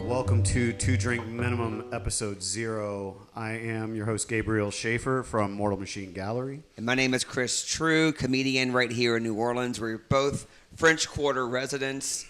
Welcome to Two Drink Minimum, Episode 0. I am your host, Gabriel Schaefer from Mortal Machine Gallery. And my name is Chris True, comedian right here in New Orleans. We're both French Quarter residents,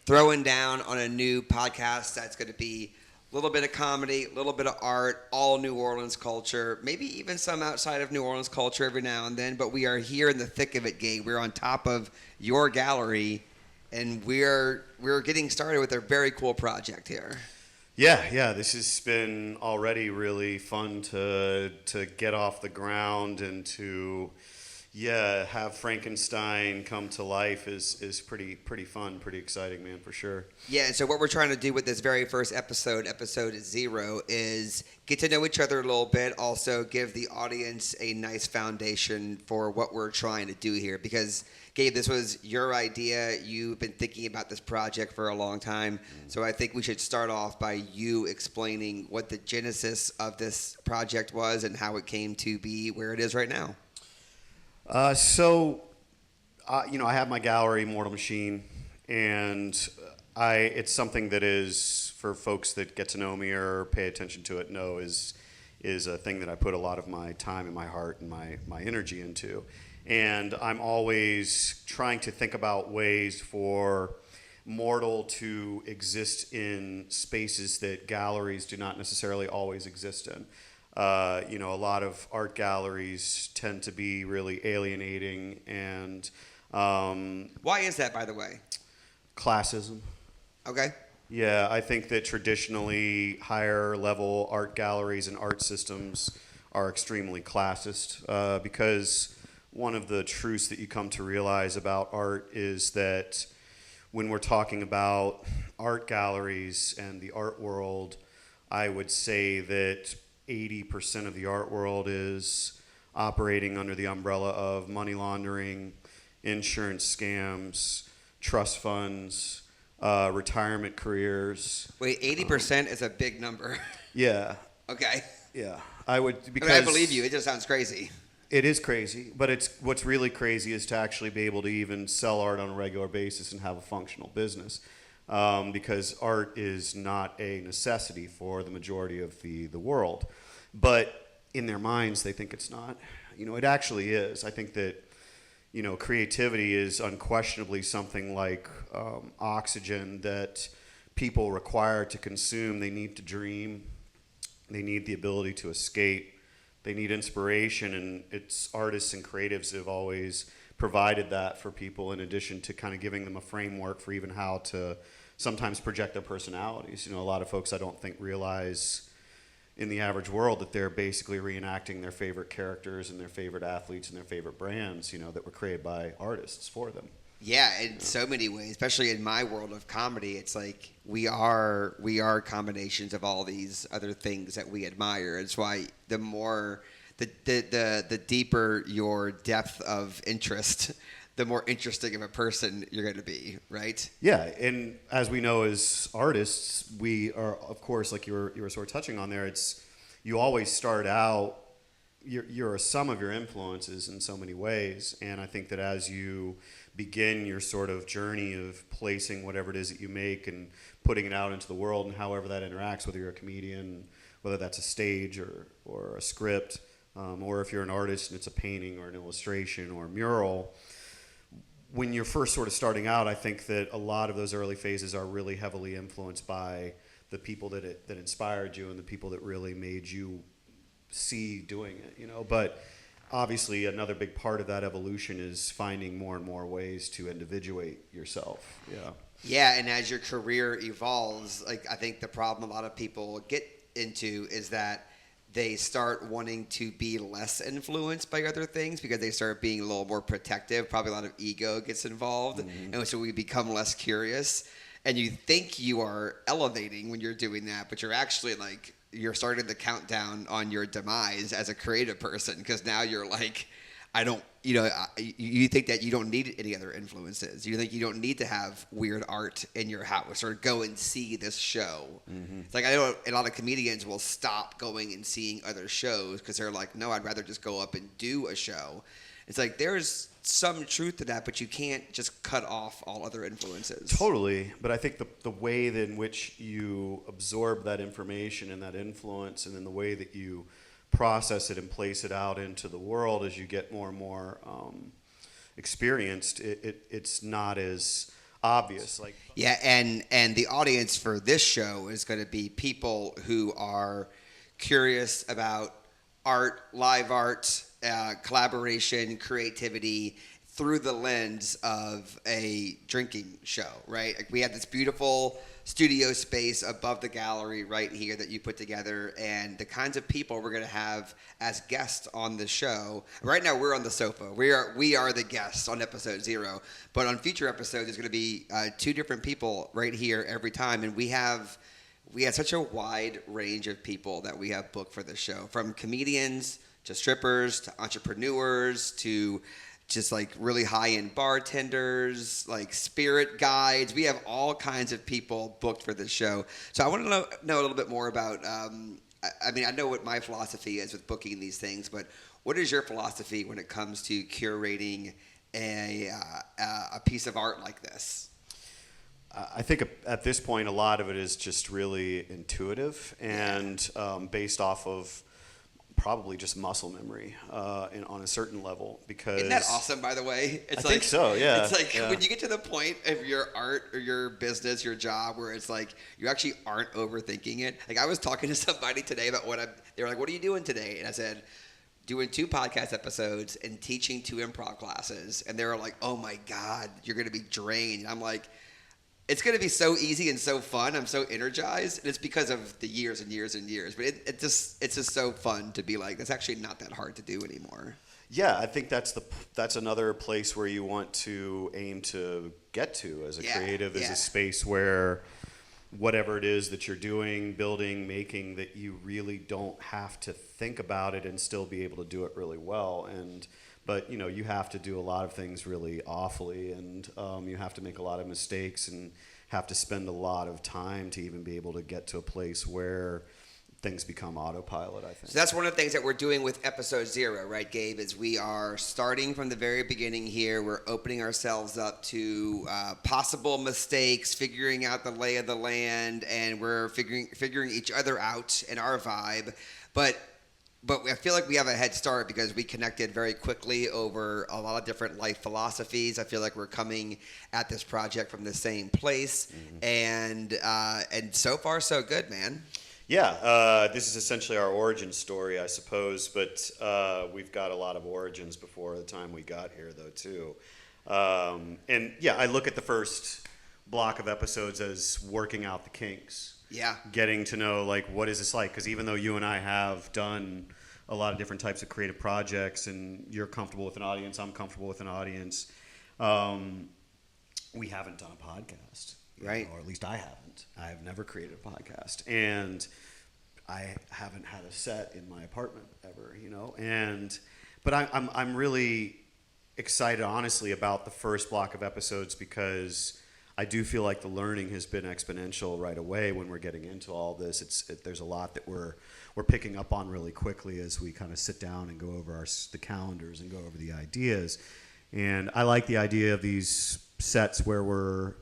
throwing down on a new podcast that's going to be a little bit of comedy, a little bit of art, all New Orleans culture, maybe even some outside of New Orleans culture every now and then. But we are here in the thick of it, Gabe. We're on top of your gallery, and we're getting started with a very cool project here. Yeah, this has been already really fun to get off the ground and to have Frankenstein come to life is pretty fun, pretty exciting, man, for sure. Yeah, and so what we're trying to do with this very first episode 0, is get to know each other a little bit, also give the audience a nice foundation for what we're trying to do here. Because, Gabe, this was your idea. You've been thinking about this project for a long time. So I think we should start off by you explaining what the genesis of this project was and how it came to be where it is right now. I have my gallery, Mortal Machine, and it's something that is, for folks that get to know me or pay attention to it, know is a thing that I put a lot of my time and my heart and my energy into. And I'm always trying to think about ways for Mortal to exist in spaces that galleries do not necessarily always exist in. A lot of art galleries tend to be really alienating and... Why is that, by the way? Classism. Okay. Yeah, I think that traditionally higher level art galleries and art systems are extremely classist because one of the truths that you come to realize about art is that when we're talking about art galleries and the art world, I would say that 80% of the art world is operating under the umbrella of money laundering, insurance scams, trust funds, retirement careers. Wait, 80% is a big number. Yeah. Okay. Yeah. I believe you. It just sounds crazy. It is crazy, but what's really crazy is to actually be able to even sell art on a regular basis and have a functional business. Because art is not a necessity for the majority of the world. But in their minds, they think it's not. It actually is. I think that, creativity is unquestionably something like oxygen that people require to consume. They need to dream. They need the ability to escape. They need inspiration, and it's artists and creatives that have always provided that for people, in addition to kind of giving them a framework for even how to sometimes project their personalities. A lot of folks I don't think realize in the average world that they're basically reenacting their favorite characters and their favorite athletes and their favorite brands, that were created by artists for them. Yeah, in so many ways, especially in my world of comedy, it's like we are combinations of all these other things that we admire. It's why the more the deeper your depth of interest, the more interesting of a person you're going to be, right? Yeah, and as we know as artists, we are, of course, like you were sort of touching on there, you always start out, you're a sum of your influences in so many ways, and I think that as you begin your sort of journey of placing whatever it is that you make and putting it out into the world, and however that interacts, whether you're a comedian, whether that's a stage or a script, or if you're an artist and it's a painting or an illustration or a mural, when you're first sort of starting out, I think that a lot of those early phases are really heavily influenced by the people that inspired you and the people that really made you see doing it, But obviously, another big part of that evolution is finding more and more ways to individuate yourself. Yeah. Yeah, and as your career evolves, I think the problem a lot of people get into is that they start wanting to be less influenced by other things because they start being a little more protective. Probably a lot of ego gets involved, and so we become less curious. And you think you are elevating when you're doing that, but you're actually you're starting the countdown on your demise as a creative person because now you're like, you think that you don't need any other influences. You think you don't need to have weird art in your house or go and see this show. Mm-hmm. It's like I know a lot of comedians will stop going and seeing other shows because they're like, no, I'd rather just go up and do a show. It's like there's some truth to that, but you can't just cut off all other influences. Totally, but I think the way in which you absorb that information and that influence, and then the way that you process it and place it out into the world as you get more and more experienced, it's not as obvious. Like, yeah, and the audience for this show is going to be people who are curious about art, live art, collaboration, creativity through the lens of a drinking show, right? Like we have this beautiful studio space above the gallery right here that you put together, and the kinds of people we're going to have as guests on the show. Right now we're on the sofa. We are the guests on episode 0, but on future episodes there's going to be 2 different people right here every time, and we have such a wide range of people that we have booked for this show, from comedians to strippers to entrepreneurs to just like really high-end bartenders, like spirit guides. We have all kinds of people booked for this show. So I want to know a little bit more about, I mean, I know what my philosophy is with booking these things, but what is your philosophy when it comes to curating a piece of art like this? I think at this point, a lot of it is just really intuitive and based off of probably just muscle memory on a certain level. Because isn't that awesome, by the way? I think so, yeah. It's like when you get to the point of your art or your business, your job, where it's like you actually aren't overthinking it. Like I was talking to somebody today about they were like, what are you doing today? And I said, doing 2 podcast episodes and teaching 2 improv classes. And they were like, oh my God, you're going to be drained. And I'm like, it's going to be so easy and so fun. I'm so energized. And it's because of the years and years and years. But it's just so fun to be like, that's actually not that hard to do anymore. Yeah, I think that's another place where you want to aim to get to as a creative, is a space where whatever it is that you're doing, building, making, that you really don't have to think about it and still be able to do it really well. But you have to do a lot of things really awfully, and you have to make a lot of mistakes and have to spend a lot of time to even be able to get to a place where things become autopilot, I think. So that's one of the things that we're doing with episode 0, right, Gabe, is we are starting from the very beginning here. We're opening ourselves up to possible mistakes, figuring out the lay of the land, and we're figuring each other out and our vibe. But I feel like we have a head start because we connected very quickly over a lot of different life philosophies. I feel like we're coming at this project from the same place, and so far so good, man. Yeah, this is essentially our origin story, I suppose, but we've got a lot of origins before the time we got here, though, too. And yeah, I look at the first block of episodes as working out the kinks. Yeah. Getting to know, like, what is this like? Because even though you and I have done a lot of different types of creative projects, and you're comfortable with an audience, I'm comfortable with an audience, we haven't done a podcast. Right. Or at least I haven't. I've never created a podcast. And I haven't had a set in my apartment ever, But I'm really excited, honestly, about the first block of episodes, because I do feel like the learning has been exponential right away when we're getting into all this. There's a lot that we're picking up on really quickly as we kind of sit down and go over the calendars and go over the ideas. And I like the idea of these sets where we're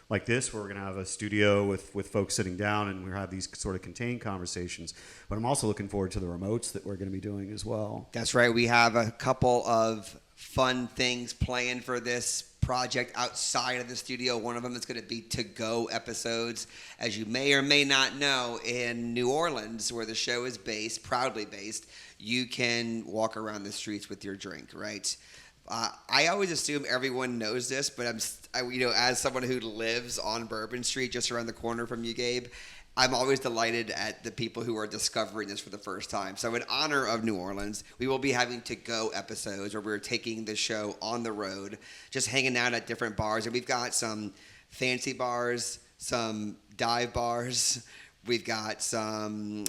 like this, where we're going to have a studio with folks sitting down and we'll have these sort of contained conversations. But I'm also looking forward to the remotes that we're going to be doing as well. That's right. We have a couple of fun things planned for this project outside of the studio. One of them is going to be to-go episodes. As you may or may not know, in New Orleans, where the show is proudly based, you can walk around the streets with your drink, right? I always assume everyone knows this, but as someone who lives on Bourbon Street, just around the corner from you, Gabe, I'm always delighted at the people who are discovering this for the first time. So in honor of New Orleans, we will be having to-go episodes where we're taking the show on the road, just hanging out at different bars. And we've got some fancy bars, some dive bars. We've got some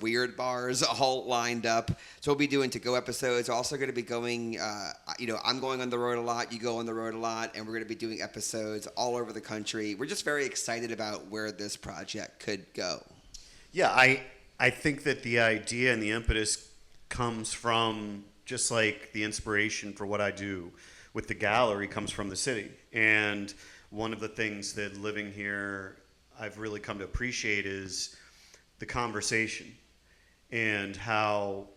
weird bars all lined up. So we'll be doing to-go episodes. We're also going to be going, I'm going on the road a lot. You go on the road a lot. And we're going to be doing episodes all over the country. We're just very excited about where this project could go. Yeah, I think that the idea and the impetus comes from just like the inspiration for what I do with the gallery comes from the city. And one of the things that living here I've really come to appreciate is the conversation and how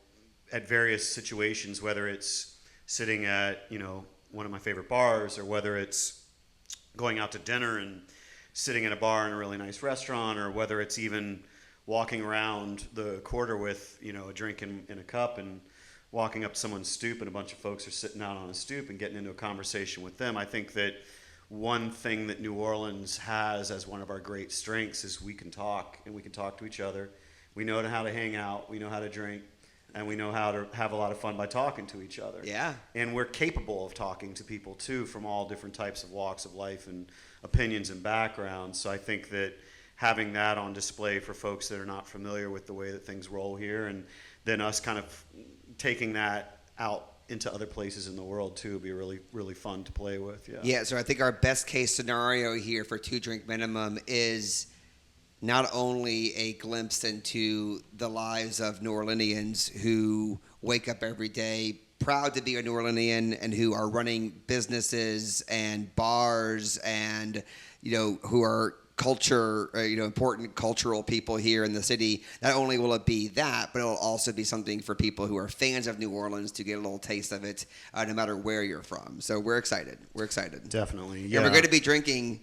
at various situations, whether it's sitting at, one of my favorite bars, or whether it's going out to dinner and sitting at a bar in a really nice restaurant, or whether it's even walking around the quarter with, a drink in a cup and walking up someone's stoop and a bunch of folks are sitting out on a stoop and getting into a conversation with them. I think that one thing that New Orleans has as one of our great strengths is we can talk, and we can talk to each other. We know how to hang out, we know how to drink, and we know how to have a lot of fun by talking to each other. Yeah. And we're capable of talking to people too, from all different types of walks of life and opinions and backgrounds. So I think that having that on display for folks that are not familiar with the way that things roll here, and then us kind of taking that out into other places in the world too, would be really, really fun to play with. Yeah, so I think our best case scenario here for 2 Drink Minimum is not only a glimpse into the lives of New Orleanians who wake up every day proud to be a New Orleanian and who are running businesses and bars and, who are important cultural people here in the city. Not only will it be that, but it'll also be something for people who are fans of New Orleans to get a little taste of it, no matter where you're from. So we're excited. Definitely. Yeah. And we're going to be drinking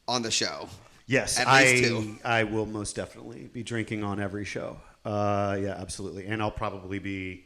on the show. Yes, At least 2. I will most definitely be drinking on every show. Yeah, absolutely. And I'll probably be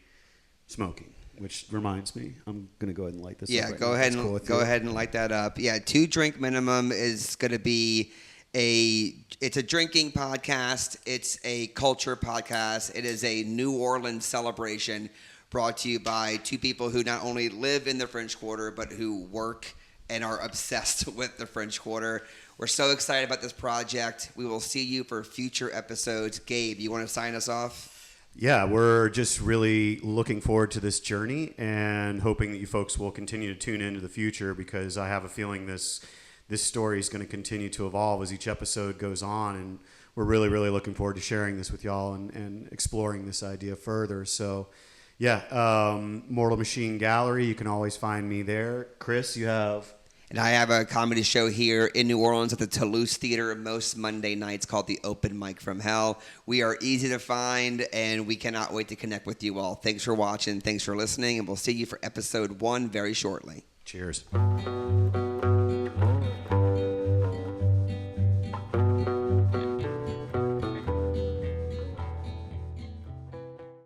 smoking, which reminds me, I'm going to go ahead and light this up. Yeah, right go now. ahead That's cool and with go you. ahead and light that up. Yeah, 2 Drink Minimum is going to be it's a drinking podcast. It's a culture podcast. It is a New Orleans celebration brought to you by 2 people who not only live in the French Quarter, but who work and are obsessed with the French Quarter. We're so excited about this project. We will see you for future episodes. Gabe, you want to sign us off? Yeah, we're just really looking forward to this journey and hoping that you folks will continue to tune into the future, because I have a feeling this story is going to continue to evolve as each episode goes on, and we're really, really looking forward to sharing this with y'all and exploring this idea further. So, yeah, Mortal Machine Gallery, you can always find me there. Chris, you have... And I have a comedy show here in New Orleans at the Toulouse Theater most Monday nights called The Open Mic from Hell. We are easy to find, and we cannot wait to connect with you all. Thanks for watching. Thanks for listening, and we'll see you for episode 1 very shortly. Cheers.